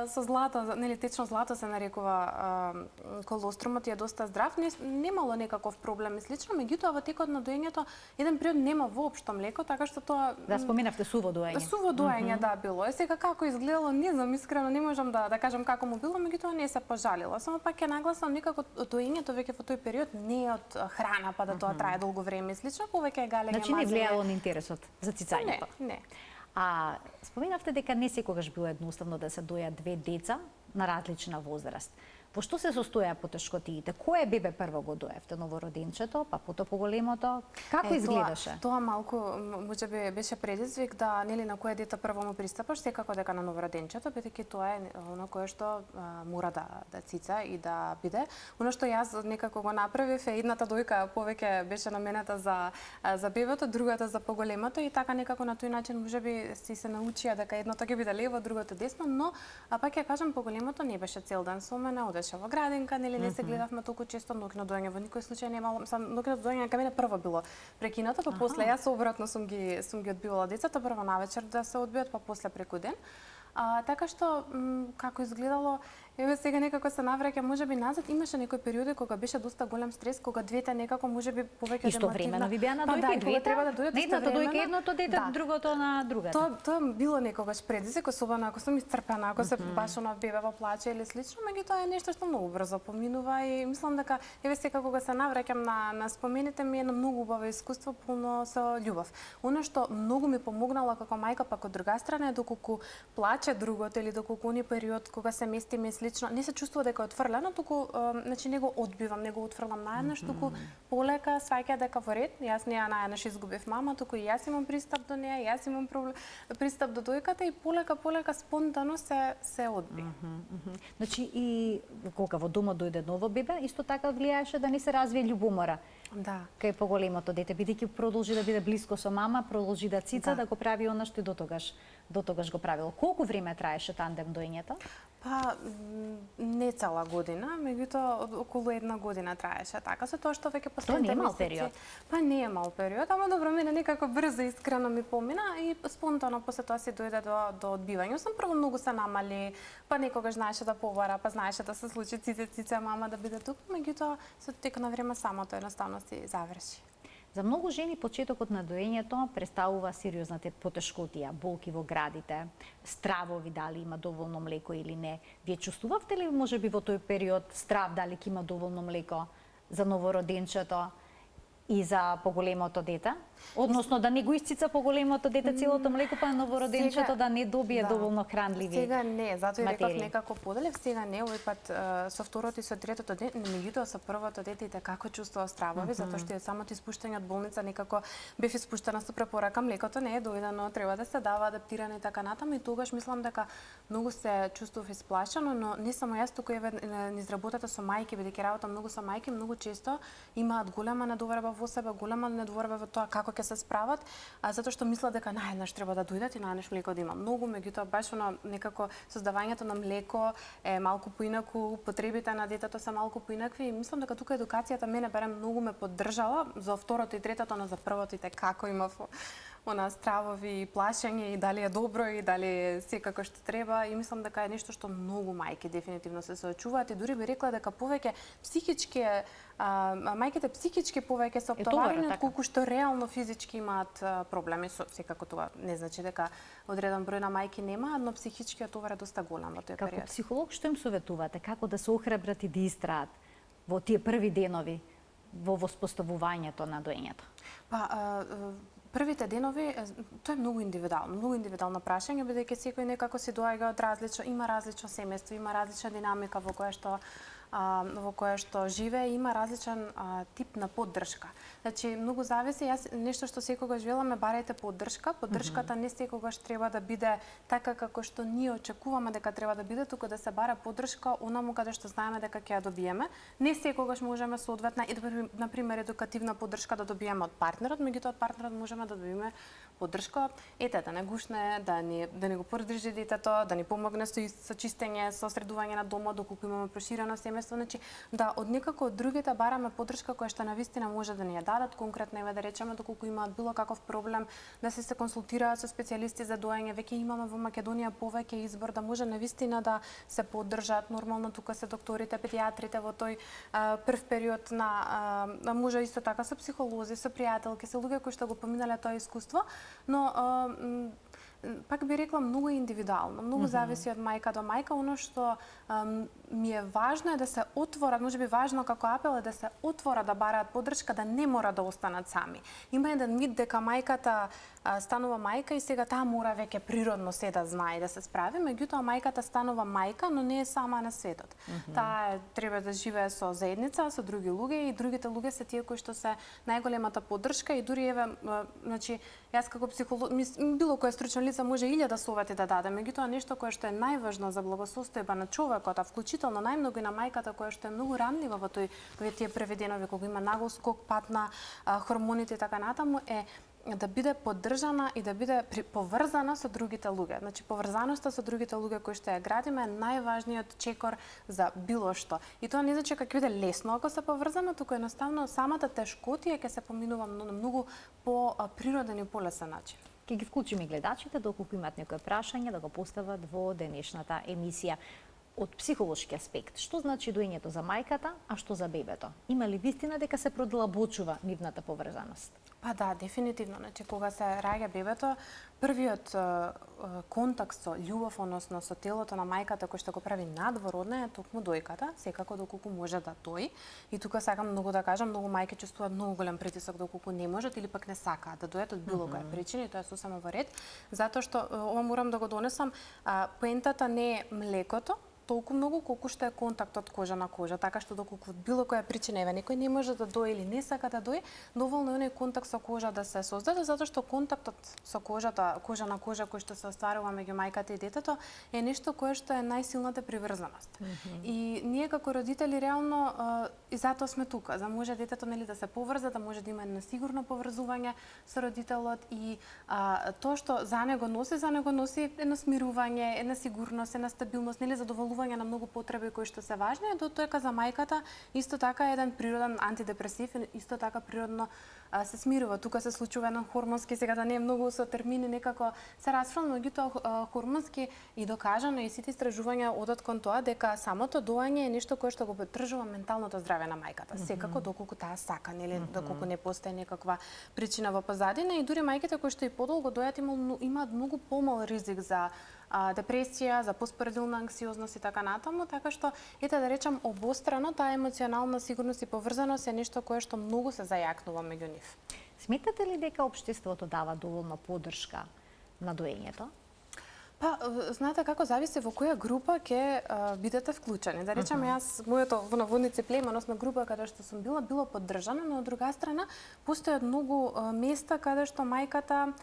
Speaker 3: со злато, нели течно злато се нарекува колострумот и е доста здрав, немало некаков проблем и слично, меѓутоа во текот на доењето еден период нема воопшто млеко, така што тоа
Speaker 1: да споменавте суво доење.
Speaker 3: Суво доење да било. Сега како изгледало, не знам, искрено не можам да кажам како му било, меѓутоа не се пожалила. Само пак ќе нагласам некако доењето веќе во тој период не е од храна па да тоа трае долго време и слично, повеќе е галење мазење.
Speaker 1: Значи не влијало на интересот за цицањето.
Speaker 3: Не.
Speaker 1: А споменавте дека не секогаш било едноставно да се дојат 2 деца на различна возраст. Во што се состоја потешкотиите? Кое бебе прво го доевте, новороденчето, па потоа поголемото? Како изгледаше?
Speaker 3: Тоа малку можеби беше предизвик да нели на кое дете прво му пристапаш, секако дека на новороденчето, бидејќи тоа е оно кое што мора да цица и да биде. Оно што јас некако го направив е едната дојка повеќе беше намената за бебето, другата за поголемото и така некако на тој начин можеби си се научија дека едното ќе биде лево, другото десно, но пак ја кажам поголемото не беше цел ден со мене, во градинка, нели не се гледавме толку често, ноќно доење во никој случај не имало, ноќно доење кај мене прво било прекинато, па после јас обратно сум ги одбивала децата прво навечер да се одбијат, па после преку ден. Така што како изгледало, еве сега некако се навраќа можеби назад, имаше некои периоди кога беше доста голем стрес, кога двете некако можеби повеќе
Speaker 1: истовремено ви беа на дојка и двете.
Speaker 3: Треба да дојдат
Speaker 1: едното дојка едното дете, другото на другата.
Speaker 3: Тоа било некогаш предизвик, особено ако сум исцрпена, ако се баш на бебе во плаче или слично, меѓутоа е нешто што многу брзо поминува и мислам дека еве сега кога се навраќам на спомените ми е едно многу убаво искуство полно со љубов. Она што многу ми помогнало како мајка, пак од друга страна е доколку плаче другото или доколку оној период кога се местиме слично, не се чувствува дека е отфрлено, туку значи не го одбивам, не го отфрлам наеднаш, туку полека сваќа дека во ред. Јас не ја наеднаш изгубив мама, туку и јас имам пристап до неа, јас имам пристап до дојката и полека спонтано се одби.
Speaker 1: Значи и кога во домот дојде ново бебе, исто така влијаеше да не се развие љубомора.
Speaker 3: Да.
Speaker 1: Кај поголемото дете, бидејќи продолжи да биде блиско со мама, продолжи да цица, да го прави она што и дотогаш го правил. Колку време траеше тандем доењето?
Speaker 3: Па не цела година, меѓутоа околу една година траеше така, со тоа што веќе последните
Speaker 1: мал
Speaker 3: месеци.
Speaker 1: период.
Speaker 3: Па не е мал период, ама добро, мене некако брзо искрено ми помина и спонтано после тоа си дојде до одбивање. Сам прво многу се намали, па некогаш знаеше да повара, па знаеше да се случи цице мама да биде тука, меѓутоа со тек на време самото едноставно си заврши.
Speaker 1: За многу жени почетокот на доењето представува сериозните потешкотија, болки во градите, стравови дали има доволно млеко или не. Вие чувствувавте ли можеби во тој период страв дали ќе има доволно млеко за новороденчето и за поголемото дете? Односно да не го исцица поголемото дете целото млеко, па новороденчето да не добие доволно хранливи
Speaker 3: Сега не, затоа и реков
Speaker 1: материи.
Speaker 3: некако поделев, сега не, овој пат со второто и со третото дете, меѓутоа со првото дете и како чувствува стравови, затоа што е самото испуштање од болница некако бев испуштена со препорака, млекото не е доедено, треба да се дава адаптирано и така натаму и тогаш мислам дека многу се чувствував исплашено, но не само јас, туку еве низ работата со мајки, бидејќи работам многу со мајки, многу често имаат голема недоверба во себе, голема недоверба во тоа како ќе се справат, затоа што мислат дека наеднаш треба да дојдат и наеднаш млеко да има. Многу, меѓутоа баш некако создавањето на млеко е малку поинаку, потребите на детето се малку поинакви и мислам дека тука едукацијата мене барем многу ме поддржала за второто и третото, но за првото и како имав она стравови и плашење и дали е добро и дали е секако што треба и мислам дека е нешто што многу мајки дефинитивно се соочуваат и дури би рекла дека повеќе психички мајките психички повеќе се оптоварени отколку што реално физички имаат проблеми со секако тоа не значи дека одреден број на мајки нема, но психичкиот товар е доста голем во тој период.
Speaker 1: Како психолог што им советувате како да се охрабрат и да истраат во тие први денови во воспоставувањето на доењето?
Speaker 3: Па првите денови, тоа е многу индивидуално прашање, бидејќи секој некако си доаѓа од различно, има различно семејство, има различна динамика во која што живее, има различен тип на поддршка. Значи, многу зависи, јас нешто што секогаш велам е барајте поддршка. Поддршката не секогаш треба да биде така како што ние очекуваме дека треба да биде, туку да се бара поддршка онаму каде што знаеме дека ќе ја добиеме. Не секогаш можеме соодветна и на пример едукативна поддршка да добиеме од партнерот, меѓутоа од партнерот можеме да добиеме поддршка, да не гушне, да не го поддржи детето, да ни помогне со чистење, со средување на домот доколку имаме проширено семејство, значи да од некако од другите бараме поддршка која што навистина може да ни ја дадат, конкретно еве да речеме доколку имаат било каков проблем да се консултираат со специјалисти за доење, веќе имаме во Македонија повеќе избор да може навистина да се поддржат. Нормално тука се докторите, педијатрите во тој прв период на може исто така со психолози, со пријателки, со луѓе кои што го поминале тоа искуство, но пак би рекла многу индивидуално, многу зависи од мајка до мајка. Оно што ми е важно е да се отворат, можеби важно како апел е да се отворат да бараат поддршка, да не мора да останат сами. Има еден мит дека мајката станува мајка и сега таа мора веќе природно се да знае да се справи, меѓутоа мајката станува мајка, но не е сама на светот. Таа треба да живее со заедница, со други луѓе и другите луѓе се тие кои што се најголемата поддршка и дури еве, значи јас како психолог, било кој стручно лице може 1000 совети да даде, меѓутоа нешто кое што е најважно за благосостојба на човекот, а вклучително најмногу и на мајката која што е многу ранлива во тие први денови кога има нагол скок, пат на хормоните и така натаму, е да биде поддржана и да биде поврзана со другите луѓе. Значи, поврзаноста со другите луѓе кои што ја градиме е најважниот чекор за било што. И тоа не значи дека ќе биде лесно ако се поврзаме, туку едноставно самата тешкотија ќе се поминува на многу по природен и полесен начин.
Speaker 1: Ќе ги вклучиме и гледачите доколку имаат некое прашање да го постават во денешната емисија. Од психолошки аспект, што значи доењето за мајката, а што за бебето? Има ли вистина дека се продлабочува нивната поврзаност?
Speaker 3: Па да, дефинитивно. Значи, кога се раѓа бебето, првиот контакт со љубов, односно со телото на мајката кој што го прави надвородна е токму дојката, секако доколку може да дои. И тука сакам многу да кажам, многу мајки чувствуваат многу голем притисок доколку не можат или пак не сакаат да дојат од било која причина и тоа е сосема во ред, затоа што ова морам да го донесам, поентата не е млекото, толку многу колку што е контактот кожа на кожа, така што доколку од било која причина еве некој не може да дои или не сака да дои, доволно е оној контакт со кожа да се создаде, затоа што контактот со кожата, кожа на кожа кој што се остварува меѓу мајката и детето е нешто кое што е најсилната приврзаност. И ние како родители реално и затоа сме тука, за може детето нели да се поврза, да може да има едно сигурно поврзување со родителот и тоа што за него носи едно смирување, една сигурност, една стабилност, нели задоволување задоволување на многу потреби кои што се важни, додека за мајката исто така е еден природен антидепресив, исто така природно се смирува. Тука се случува еден хормонски, сега да не е многу со термини некако се расфрлам, но меѓутоа хормонски и докажано и сите истражувања одат кон тоа дека самото доање е нешто кое што го поддржува менталното здраве на мајката. Секако доколку таа сака, нели, доколку не постои некаква причина во позадина, и дури мајките кои што и подолго доаат имаат многу помал ризик за депресија, за поспоредилна анксиозност и така натаму, така што ете да речам обострано таа емоционална сигурност и поврзаност е нешто кое што многу се зајакнува меѓу нив.
Speaker 1: Сметате ли дека општеството дава доволно поддршка на доењето?
Speaker 3: Па, знаете како зависи во која група ќе бидете вклучени. Да речеме, јас, моето во наводници племе, односно група каде што сум било поддржана, но од друга страна постојат многу места каде што мајката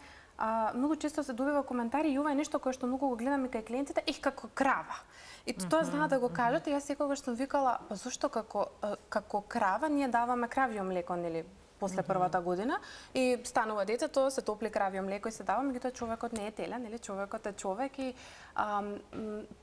Speaker 3: многу често се добива коментари и ова е нешто кое што многу го гледам и кај клиентите, како крава. И тоа знаат да го кажат, и јас секогаш сум викала, па зошто како крава ние даваме кравјо млеко, нели, после првата година и станува детето, се топли кравјо млеко и се дава, меѓутоа човекот не е теле, нели, човекот е човек и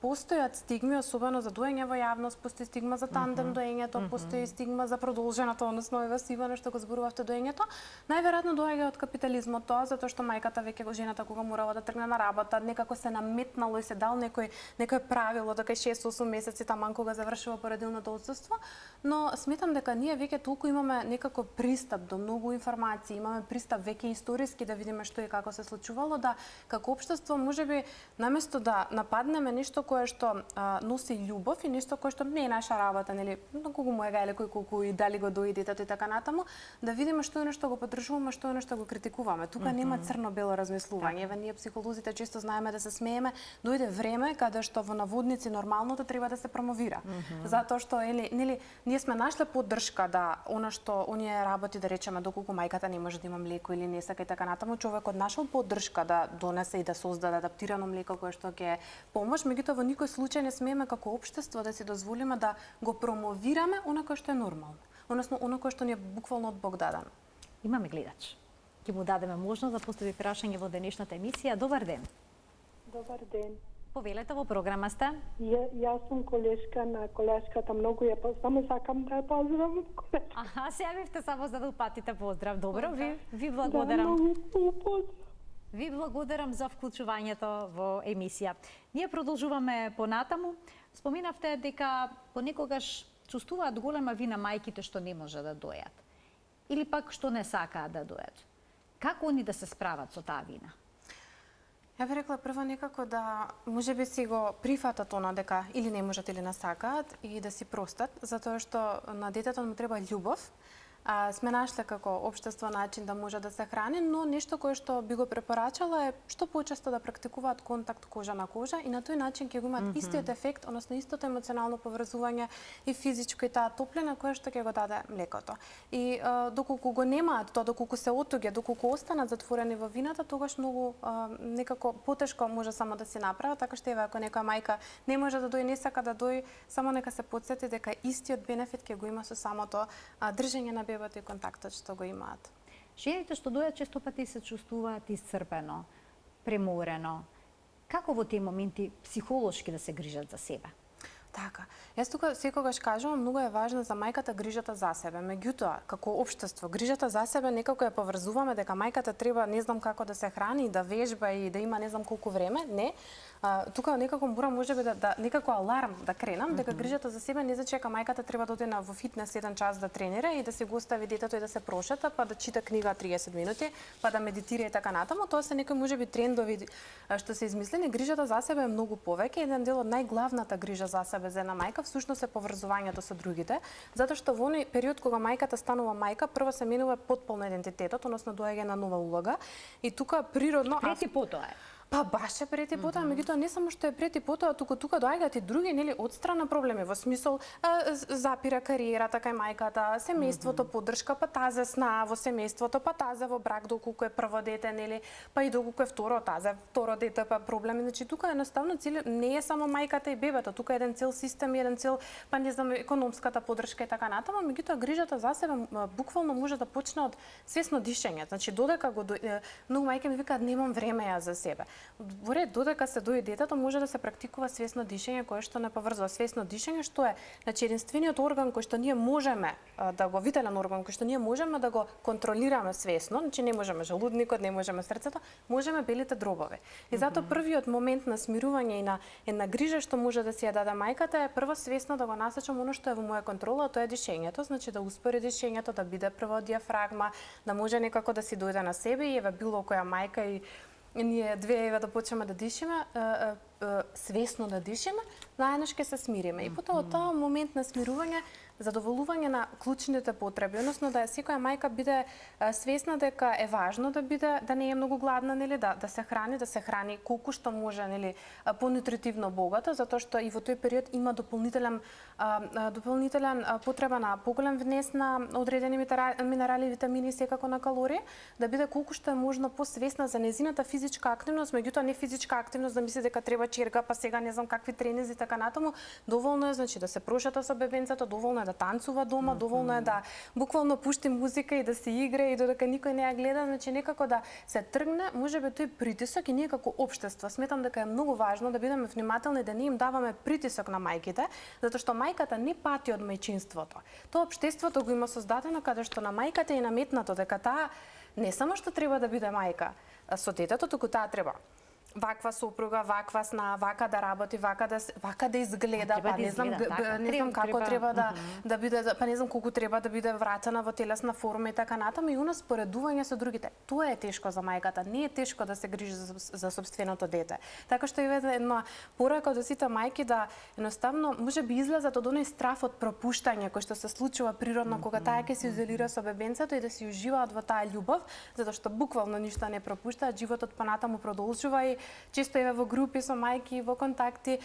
Speaker 3: постојат стигми, особено за доење во јавност, постои стигма за тандем доењето, постои стигма за продолженото, односно ева Иване што го зборувавте доењето. Најверојатно доаѓа од капитализмот тоа, затоа што мајката веќе жената кога морала да тргне на работа, некако се наметнало и се дал некој правило дека 6-8 месеци таман кога завршува породилното отсуство, но сметам дека ние веќе толку имаме некако пристап до многу информации, имаме пристап веќе историски да видиме што и како се случувало, да како општество можеби наместо да нападнеме нешто кое што носи љубов и нешто кое што не е наша работа, нели, на кого му е гајле, колку и дали го дои детето и така натаму, да видиме што е нешто го поддржуваме, што е нешто го критикуваме. Тука нема црно-бело размислување. Еве ние психолозите често знаеме да се смееме, дојде време каде што во наводници нормалното треба да се промовира. Затоа што нели ние сме нашле поддршка да она што оние работи, да речеме, доколку мајката не може да има млеко или не сака и така натаму, човекот нашол поддршка да донесе и да создаде адаптирано млеко кое што ќе помош, меѓутоа во никој случај не смееме како општество да си дозволиме да го промовираме она кое што е нормално, односно она кое што ни е буквално од Бог дадено.
Speaker 1: Имаме гледач. Ќе му дадеме можност да постави прашање во денешната емисија. Добар ден.
Speaker 4: Добар ден.
Speaker 1: Повелете, во програма сте.
Speaker 4: Јас сум колешка на колешката, многу ја само сакам да ја поздравам.
Speaker 1: Аха, се јавивте само за да упатите поздрав. Добро, ви благодарам.
Speaker 4: Да, многу поздрав.
Speaker 1: Ви благодарам за вклучувањето во емисија. Ние продолжуваме понатаму. Споминавте дека понекогаш чувствуваат голема вина мајките што не може да дојат. Или пак што не сакаат да дојат. Како они да се справат со таа вина?
Speaker 3: Ја би рекла прво некако да можеби си го прифатат она дека или не можат или не сакаат и да си простат, затоа што на детето му треба љубов. Сме нашле како општество начин да може да се храни, но нешто кое што би го препорачала е што почесто да практикуваат контакт кожа на кожа и на тој начин ќе го имаат истиот ефект, односно истото емоционално поврзување и физичко и таа топлина која што ќе го даде млекото. И доколку го немаат тоа, доколку се отуѓе, доколку останат затворени во вината, тогаш многу некако потешко може само да се направи, така што еве ако нека мајка не може да дои, не сака да дои, само нека се потсети дека истиот бенефит ќе го има со самото држење на бебето и контактот што го имаат.
Speaker 1: Жените што дојат често пати се чувствуваат исцрпено, преморено. Како во тие моменти психолошки да се грижат за себе?
Speaker 3: Така. Јас тука секогаш кажувам, многу е важно за мајката грижата за себе. Меѓутоа, како општество, грижата за себе некако ја поврзуваме дека мајката треба не знам како да се храни, да вежба и да има не знам колку време. Не. Тука некако мора можеби да некако аларм да кренам дека грижата за себе не значи дека мајката треба да оде во фитнес 1 час да тренира и да се го остави детето и да се прошета, па да чита книга 30 минути, па да медитира и така натаму. Тоа се некои можеби трендови што се измислени. Грижата за себе е многу повеќе. Еден дел од најглавната грижа за себе за една мајка всушност е поврзувањето со другите, затоа што во оној период кога мајката станува мајка, прво се менува потполно идентитетот, односно доаѓа на нова улога и тука природно
Speaker 1: Прети потоа е.
Speaker 3: Па баш е прети потоа, меѓутоа не само што е прети потоа, тука доаѓаат и други, нели, одстрана проблеми, во смисол запира кариерата кај мајката, семејството поддршка, па тазе сна во семејството, па тазе во брак доколку е прво дете, нели, па и доколку е второ дете, па проблеми. Значи тука едноставно не е само мајката и бебето, тука е еден цел систем, еден цел, па не знам, економската поддршка и така натаму, меѓутоа грижата за себе буквално може да почне од свесно дишење. Значи додека многу мајки ми викаат немам време ја за себе. Во ред, додека се дои детето, може да се практикува свесно дишење кое што не поврзува. Свесно дишење што е, значи единствениот орган кој што ние можеме да го, витален орган кој што ние можеме да го контролираме свесно, значи не можеме желудникот, не можеме срцето, можеме белите дробови. И затоа првиот момент на смирување и на една грижа што може да си ја даде мајката е прво свесно да го насочам оно што е во моја контрола, тоа е дишењето, значи да успори дишењето, да биде прво диафрагма, да може некако да си дојде на себе и еве било која мајка и ние две еве да почнеме да дишиме, свесно да дишиме, наеднаш ќе се смириме. И потоа тоа момент на смирување, задоволување на клучните потреби, односно да секоја мајка биде свесна дека е важно да биде, да не е многу гладна, нели, да се храни колку што може, нели, понутритивно богато, затоа што и во тој период има дополнителен потреба на поголем внес на одредени минерали и витамини, секако на калории, да биде колку што е можно посвесна за незината физичка активност, меѓутоа не физичка активност да мисли дека треба черга, па сега не знам какви тренинзи така натаму. Доволно е, значи, да се прошета со бебенцето, доволно е да танцува дома, доволно е да буквално пушти музика и да се игра и додека никој не ја гледа, значи некако да се тргне, можеби тој притисок и ние како општество сметам дека е многу важно да бидеме внимателни да не им даваме притисок на мајките, затоа што мајката не пати од мајчинството. Тоа општеството го има создадено каде што на мајката е наметнато дека таа не само што треба да биде мајка со детето, туку таа треба ваква сопруга, ваква сна, вака да работи, вака да изгледа, па не знам како треба да биде, па не знам колку треба да биде вратена во телесна форма и така натаму и она споредување со другите. Тоа е тешко за мајката, не е тешко да се грижи за сопственото дете. Така што е една порака до сите мајки да едноставно можеби излезат од оној страф од пропуштање кој што се случува природно кога таа ќе се изолира со бебенцето и да си уживаат во таа љубов, затоа што буквално ништо не пропуштаат, животот понатаму продолжува и често еве во групи со мајки, во контакти,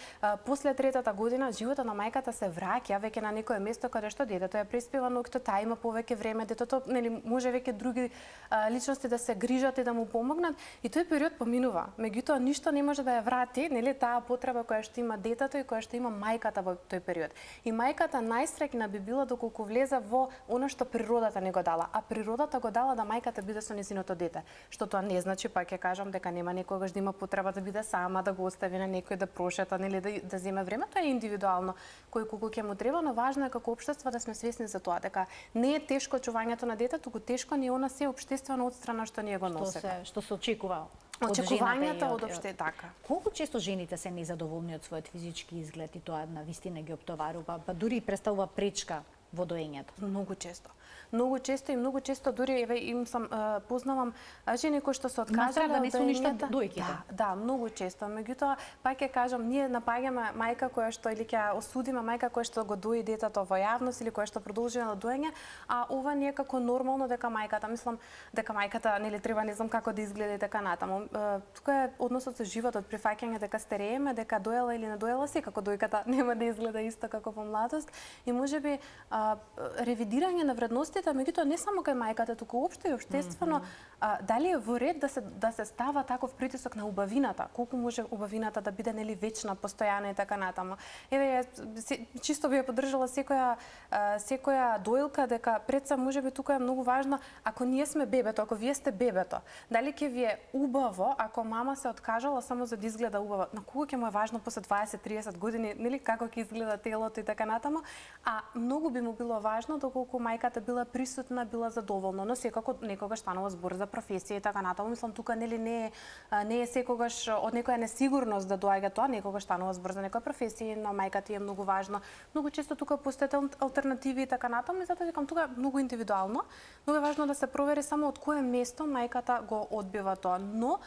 Speaker 3: после третата година животот на мајката се враќа веќе на некое место каде што детето ја преспива ноќто, таа има повеќе време, детето нели може веќе други личности да се грижат и да му помогнат и тој период поминува. Меѓутоа ништо не може да ја врати, нели таа потреба која што има детето и која што има мајката во тој период. И мајката најсреќна би била доколку влезе во она што природата не го дала, а природата го дала да мајката биде со нејзиното дете. Што тоа не значи, па ќе кажам дека нема некогаш да има потреба да биде сама, да го остави на некој да прошета, нели да земе време, тоа е индивидуално, кој колку ќе му треба, но важно е како општество да сме свесни за тоа, дека не е тешко чувањето на дете, туку тешко ни е она се општествено одстрана што ние го носиме.
Speaker 1: Што се очекува
Speaker 3: очекувањата од опште така.
Speaker 1: Колку често жените се незадоволни од својот физички изглед и тоа навистина ги оптоварува, па дури и представува пречка во доењето?
Speaker 3: Многу често. Многу често дури еве им сам познавам жени кои што се откажале
Speaker 1: да не се уништат дојките.
Speaker 3: Да, многу често. Меѓутоа, пак ќе кажам, ние напаѓаме мајка која што или ќе осудиме мајка која што го дои детето во јавност или која што продолжи на доење, а ова не е како нормално дека мајката, мислам дека мајката нели треба не знам како да изгледа и така натаму. Тука е односот со животот, прифаќање дека старееме, дека доела или не доела, секако дојката нема да изгледа исто како во младост и можеби ревидирање на вредностите, меѓутоа не само кај мајката, туку општо и општествено, дали е во ред да се става таков притисок на убавината, колку може убавината да биде нели вечна, постојана и така натаму. Еве чисто би ја поддржала секоја доилка дека пред се можеби тука е многу важно ако ние сме бебето, ако вие сте бебето, дали ќе ви е убаво ако мама се откажала само за да изгледа убаво. На кого ќе му е важно после 20-30 години, нели како ќе изгледа телото и така натаму, а многу би му било важно доколку мајката била присутна, била задоволна, но секако некогаш станува збор за професија и така натаму. Мислам тука нели не е секогаш од некоја несигурност да доаѓа тоа, некогаш станува збор за некоја професија, но мајката е многу важно. Многу често тука постојат алтернативи и така натаму, и затоа викам тука многу индивидуално. Многу е важно да се провери само од кое место мајката го одбива тоа, но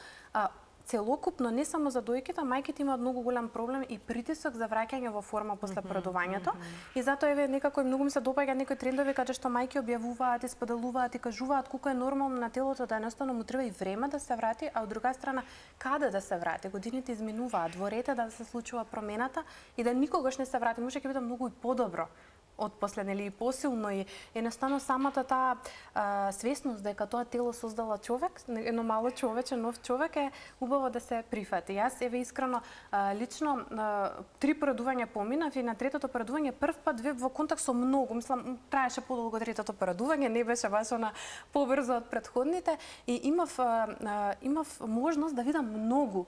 Speaker 3: целокупно, не само за дојките, мајките имаат многу голем проблем и притисок за враќање во форма после продувањето. И затоа еве некако многу ми се допаѓа некои трендови каде што мајки објавуваат и споделуваат и кажуваат колку е нормално на телото да едноставно му треба и време да се врати, а од друга страна каде да се врати. Годините изминуваат, во ред е да се случува промената и да никогаш не се врати. Може ќе биде многу и подобро отпосле, нели, и посилно, и едноставно самата таа свесност дека тоа тело создала човек, едно мало човече, нов човек, е убаво да се прифати. Јас, еве, искрено, лично, 3 порадувања поминав и на третото порадување прв пат во контакт со многу, мислам, траеше подолго третото порадување, не беше баш она побрзо од претходните, и имав можност да видам многу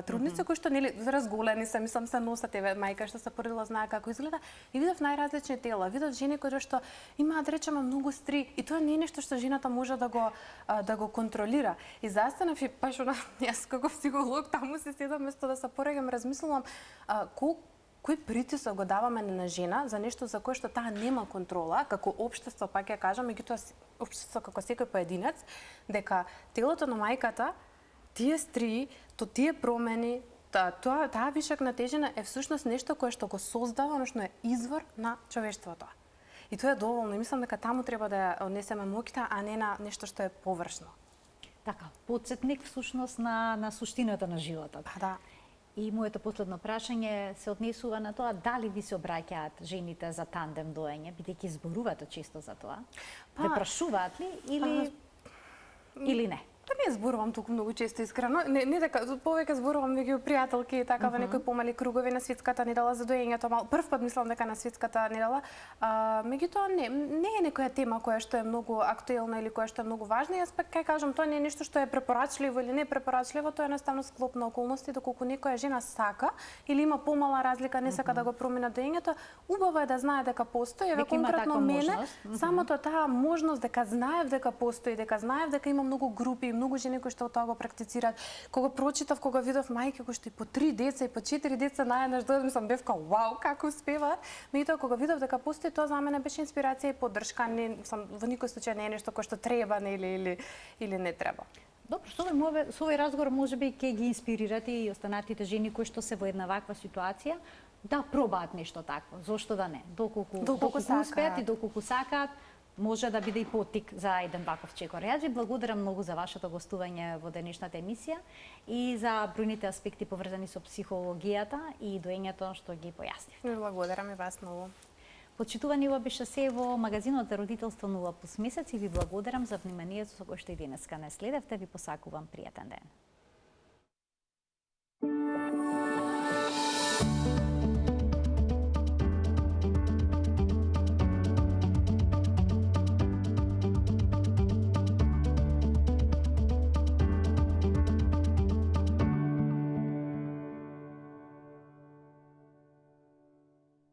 Speaker 3: трудници кои што, нели, разголени се, мислам, се носат, еве, мајка што се породила знае како изгледа, и видов најразлични тела, видов жени кои што имаат, да речеме, многу стри, и тоа не е нешто што жената може да го контролира. И застанав и баш она, јас како психолог таму се седам место да се пореѓам, размислувам кој притисок го даваме на жена за нешто за кое што таа нема контрола, како општество, пак ја кажам, меѓутоа општество како секој поединец, дека телото на мајката, тие стри, тие промени, таа вишок на тежина е всушност нешто кое што го создава, односно е извор на човештвото. И тоа е доволно. Мислам дека таму треба да ја однесеме моќта, а не на нешто што е површно.
Speaker 1: Така, потсетник всушност на суштината на животот.
Speaker 3: Да.
Speaker 1: И моето последно прашање се однесува на тоа дали ви се обраќаат жените за тандем доење, бидејќи зборувате често за тоа. Ве прашуваат ли или не?
Speaker 3: Па не зборувам толку многу често, искрено. Не дека повеќе зборувам меѓу пријателки и така во некои помали кругови на светската недела за доењето. Прв пат мислам дека на светската недела, меѓутоа не е некоја тема која што е многу актуелна или која што е многу важна. Јас пак кај кажам, тоа не е нешто што е препорачливо или не препорачливо, тоа е едноставно склоп на околности, доколку некоја жена сака или има помала разлика, не сака да го промена доењето, убаво е да знае дека постои. Еве конкретно мене, самото таа можност дека знаев дека постои, дека знаев дека има многу групи, многу жени кои што тоа го практицираат. Кога прочитав, кога видов мајки кои што и по 3 деца и по 4 деца наеднаш дојдов, мислам бевка, вау, како успеваат. Меѓутоа кога видов дека постои, тоа за мене беше инспирација и поддршка, не сам во никој случај не е нешто кое што треба или не треба.
Speaker 1: Добро, со овој разговор можеби ќе ги инспирирате и останатите жени кои што се во една ваква ситуација да пробаат нешто такво. Зошто да не? Доколку успеат и доколку сакаат, може да биде и поттик за еден ваков чекор. Јас ви благодарам многу за вашето гостување во денешната емисија и за бројните аспекти поврзани со психологијата и доењето што ги појаснивте.
Speaker 3: Ви благодарам и вас многу.
Speaker 1: Почитувани, ова беше се во магазинот за родителство 0+ месец и ви благодарам за вниманието со кое што и денеска не следевте. Ви посакувам пријатен ден.